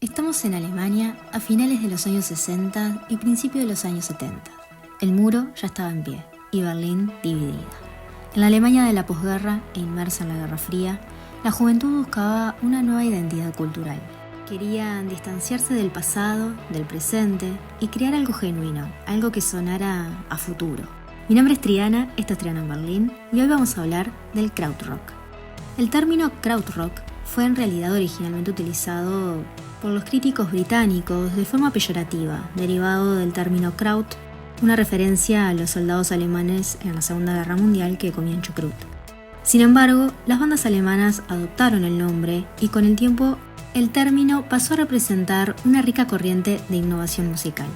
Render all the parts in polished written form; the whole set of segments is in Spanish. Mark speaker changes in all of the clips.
Speaker 1: Estamos en Alemania a finales de los años 60 y principios de los años 70. El muro ya estaba en pie y Berlín dividida. En la Alemania de la posguerra e inmersa en la Guerra Fría, la juventud buscaba una nueva identidad cultural. Querían distanciarse del pasado, del presente y crear algo genuino, algo que sonara a futuro. Mi nombre es Triana, esto es Triana en Berlín y hoy vamos a hablar del krautrock. El término krautrock fue en realidad originalmente utilizado por los críticos británicos de forma peyorativa, derivado del término Kraut, una referencia a los soldados alemanes en la Segunda Guerra Mundial que comían chucrut. Sin embargo, las bandas alemanas adoptaron el nombre y con el tiempo el término pasó a representar una rica corriente de innovación musical.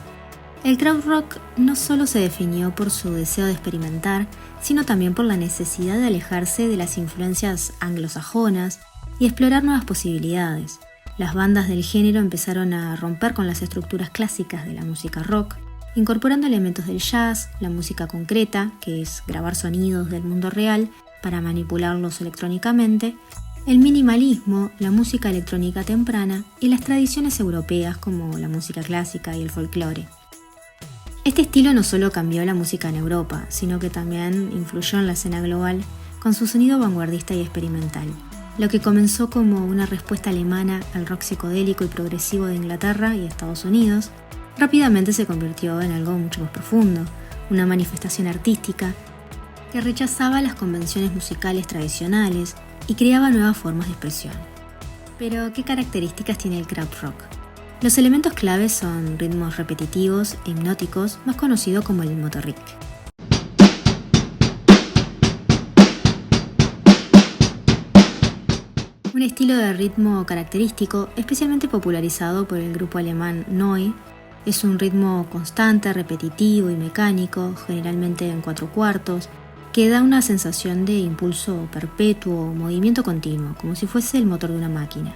Speaker 1: El krautrock no solo se definió por su deseo de experimentar, sino también por la necesidad de alejarse de las influencias anglosajonas y explorar nuevas posibilidades. Las bandas del género empezaron a romper con las estructuras clásicas de la música rock, incorporando elementos del jazz, la música concreta, que es grabar sonidos del mundo real para manipularlos electrónicamente, el minimalismo, la música electrónica temprana y las tradiciones europeas como la música clásica y el folclore. Este estilo no solo cambió la música en Europa, sino que también influyó en la escena global con su sonido vanguardista y experimental. Lo que comenzó como una respuesta alemana al rock psicodélico y progresivo de Inglaterra y Estados Unidos, rápidamente se convirtió en algo mucho más profundo, una manifestación artística que rechazaba las convenciones musicales tradicionales y creaba nuevas formas de expresión. Pero, ¿qué características tiene el krautrock? Los elementos claves son ritmos repetitivos e hipnóticos, más conocido como el motorrick. Un estilo de ritmo característico, especialmente popularizado por el grupo alemán Neu, es un ritmo constante, repetitivo y mecánico, generalmente en 4/4, que da una sensación de impulso perpetuo o movimiento continuo, como si fuese el motor de una máquina.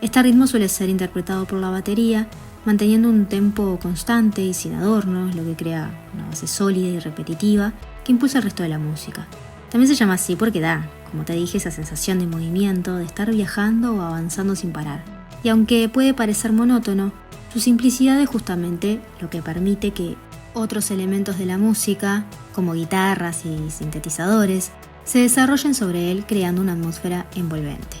Speaker 1: Este ritmo suele ser interpretado por la batería, manteniendo un tempo constante y sin adornos, lo que crea una base sólida y repetitiva que impulsa el resto de la música. También se llama así porque da, como te dije, esa sensación de movimiento, de estar viajando o avanzando sin parar. Y aunque puede parecer monótono, su simplicidad es justamente lo que permite que otros elementos de la música, como guitarras y sintetizadores, se desarrollen sobre él creando una atmósfera envolvente.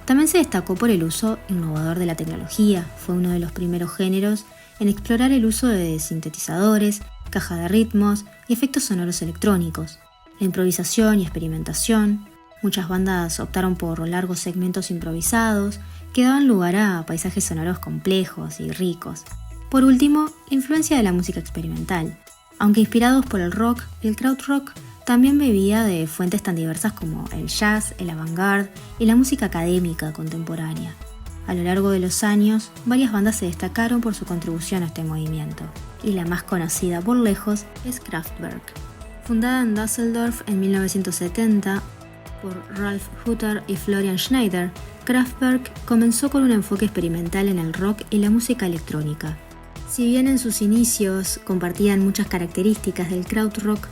Speaker 1: También se destacó por el uso innovador de la tecnología, fue uno de los primeros géneros en explorar el uso de sintetizadores, caja de ritmos y efectos sonoros electrónicos. La improvisación y experimentación. Muchas bandas optaron por largos segmentos improvisados que daban lugar a paisajes sonoros complejos y ricos. Por último, la influencia de la música experimental. Aunque inspirados por el rock, el krautrock también bebía de fuentes tan diversas como el jazz, el avant-garde y la música académica contemporánea. A lo largo de los años, varias bandas se destacaron por su contribución a este movimiento, y la más conocida por lejos es Kraftwerk. Fundada en Düsseldorf en 1970 por Ralf Hutter y Florian Schneider, Kraftwerk comenzó con un enfoque experimental en el rock y la música electrónica. Si bien en sus inicios compartían muchas características del krautrock,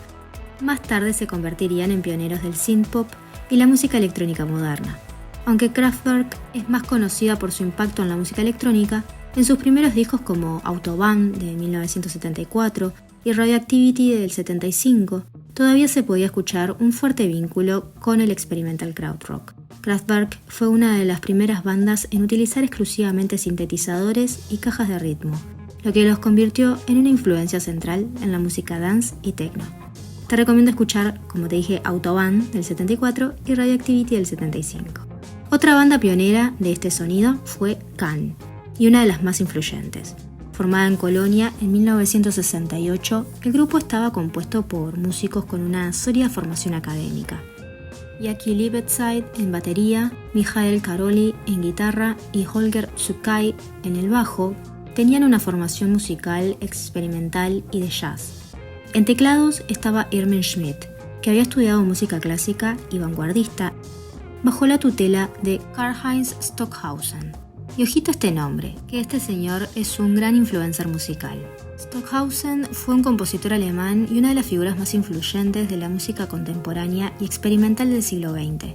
Speaker 1: más tarde se convertirían en pioneros del synthpop y la música electrónica moderna. Aunque Kraftwerk es más conocida por su impacto en la música electrónica, en sus primeros discos como Autobahn de 1974 y Radioactivity del 75, todavía se podía escuchar un fuerte vínculo con el experimental krautrock. Kraftwerk fue una de las primeras bandas en utilizar exclusivamente sintetizadores y cajas de ritmo, lo que los convirtió en una influencia central en la música dance y techno. Te recomiendo escuchar, como te dije, Autobahn del 74 y Radioactivity del 75. Otra banda pionera de este sonido fue Can, y una de las más influyentes. Formada en Colonia en 1968, el grupo estaba compuesto por músicos con una sólida formación académica. Jackie Liebetzeit en batería, Michael Karoli en guitarra y Holger Tsukai en el bajo tenían una formación musical experimental y de jazz. En teclados estaba Irmin Schmidt, que había estudiado música clásica y vanguardista bajo la tutela de Karlheinz Stockhausen. Y ojito este nombre, que este señor es un gran influencer musical. Stockhausen fue un compositor alemán y una de las figuras más influyentes de la música contemporánea y experimental del siglo XX.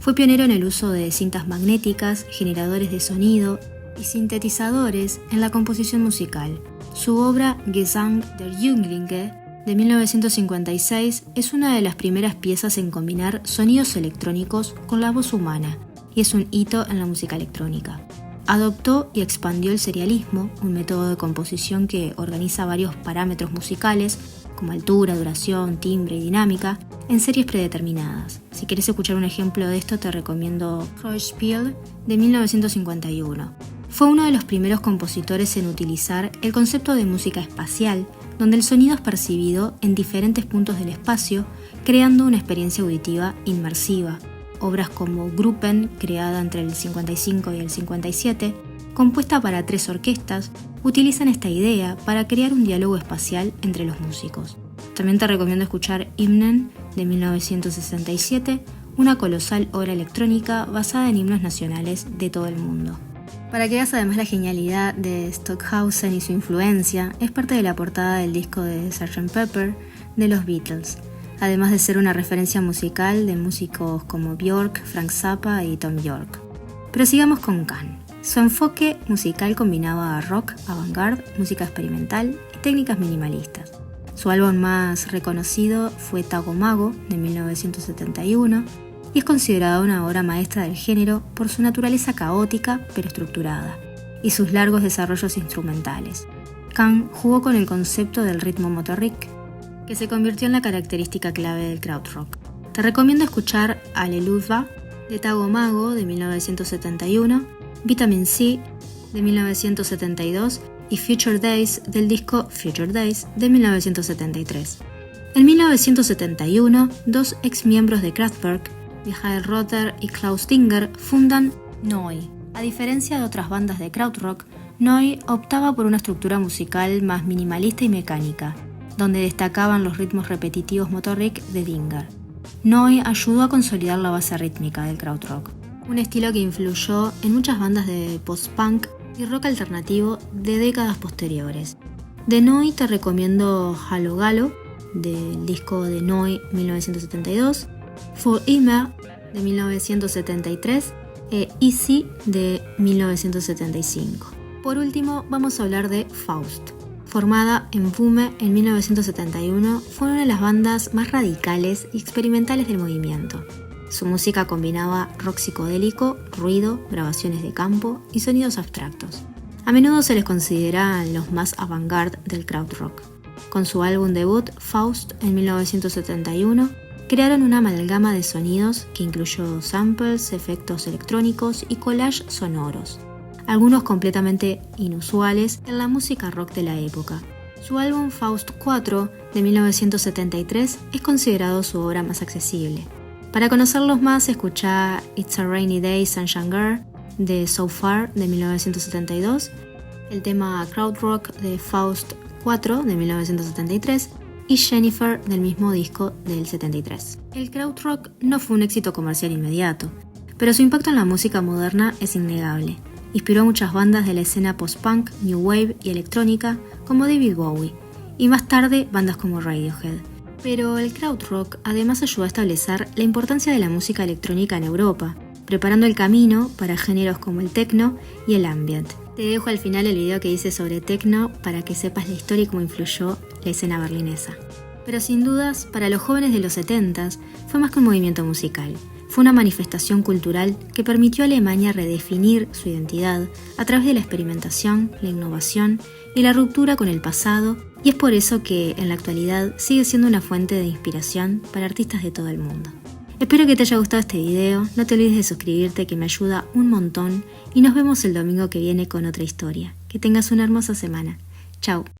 Speaker 1: Fue pionero en el uso de cintas magnéticas, generadores de sonido y sintetizadores en la composición musical. Su obra Gesang der Jünglinge de 1956 es una de las primeras piezas en combinar sonidos electrónicos con la voz humana y es un hito en la música electrónica. Adoptó y expandió el serialismo, un método de composición que organiza varios parámetros musicales como altura, duración, timbre y dinámica en series predeterminadas. Si querés escuchar un ejemplo de esto, te recomiendo Trauerspiel de 1951. Fue uno de los primeros compositores en utilizar el concepto de música espacial, donde el sonido es percibido en diferentes puntos del espacio, creando una experiencia auditiva inmersiva. Obras como Gruppen, creada entre el 55 y el 57, compuesta para 3 orquestas, utilizan esta idea para crear un diálogo espacial entre los músicos. También te recomiendo escuchar Hymnen de 1967, una colosal obra electrónica basada en himnos nacionales de todo el mundo. Para que veas además la genialidad de Stockhausen y su influencia, es parte de la portada del disco de Sgt. Pepper de los Beatles, además de ser una referencia musical de músicos como Björk, Frank Zappa y Thom Yorke. Pero sigamos con Can. Su enfoque musical combinaba rock, avant-garde, música experimental y técnicas minimalistas. Su álbum más reconocido fue Tago Mago de 1971 y es considerado una obra maestra del género por su naturaleza caótica pero estructurada y sus largos desarrollos instrumentales. Can jugó con el concepto del ritmo motorrick, que se convirtió en la característica clave del krautrock. Te recomiendo escuchar Alleluia de Tago Mago de 1971, Vitamin C de 1972 y Future Days del disco Future Days de 1973. En 1971, 2 ex miembros de Kraftwerk, Michael Rother y Klaus Dinger, fundan Neu! A diferencia de otras bandas de krautrock, Neu! Optaba por una estructura musical más minimalista y mecánica, donde destacaban los ritmos repetitivos motorrick de Dinger. Neu! Ayudó a consolidar la base rítmica del krautrock, un estilo que influyó en muchas bandas de post-punk y rock alternativo de décadas posteriores. De Neu! Te recomiendo Hallo Gallo, del disco de Neu! 1972, For Immer de 1973 e Easy de 1975. Por último, vamos a hablar de Faust. Formada en Wümme en 1971, fue una de las bandas más radicales y experimentales del movimiento. Su música combinaba rock psicodélico, ruido, grabaciones de campo y sonidos abstractos. A menudo se les considera los más avant-garde del krautrock. Con su álbum debut, Faust, en 1971, crearon una amalgama de sonidos que incluyó samples, efectos electrónicos y collage sonoros, algunos completamente inusuales en la música rock de la época. Su álbum Faust 4 de 1973 es considerado su obra más accesible. Para conocerlos más, escucha It's a Rainy Day Sunshine Girl de So Far de 1972, el tema Krautrock de Faust 4 de 1973 y Jennifer del mismo disco del 73. El krautrock no fue un éxito comercial inmediato, pero su impacto en la música moderna es innegable. Inspiró a muchas bandas de la escena post-punk, new wave y electrónica como David Bowie, y más tarde bandas como Radiohead. Pero el krautrock además ayudó a establecer la importancia de la música electrónica en Europa, preparando el camino para géneros como el techno y el ambient. Te dejo al final el video que hice sobre techno para que sepas la historia y cómo influyó la escena berlinesa. Pero sin dudas, para los jóvenes de los 70s, fue más que un movimiento musical. Fue una manifestación cultural que permitió a Alemania redefinir su identidad a través de la experimentación, la innovación y la ruptura con el pasado, y es por eso que en la actualidad sigue siendo una fuente de inspiración para artistas de todo el mundo. Espero que te haya gustado este video, no te olvides de suscribirte que me ayuda un montón y nos vemos el domingo que viene con otra historia. Que tengas una hermosa semana. Chao.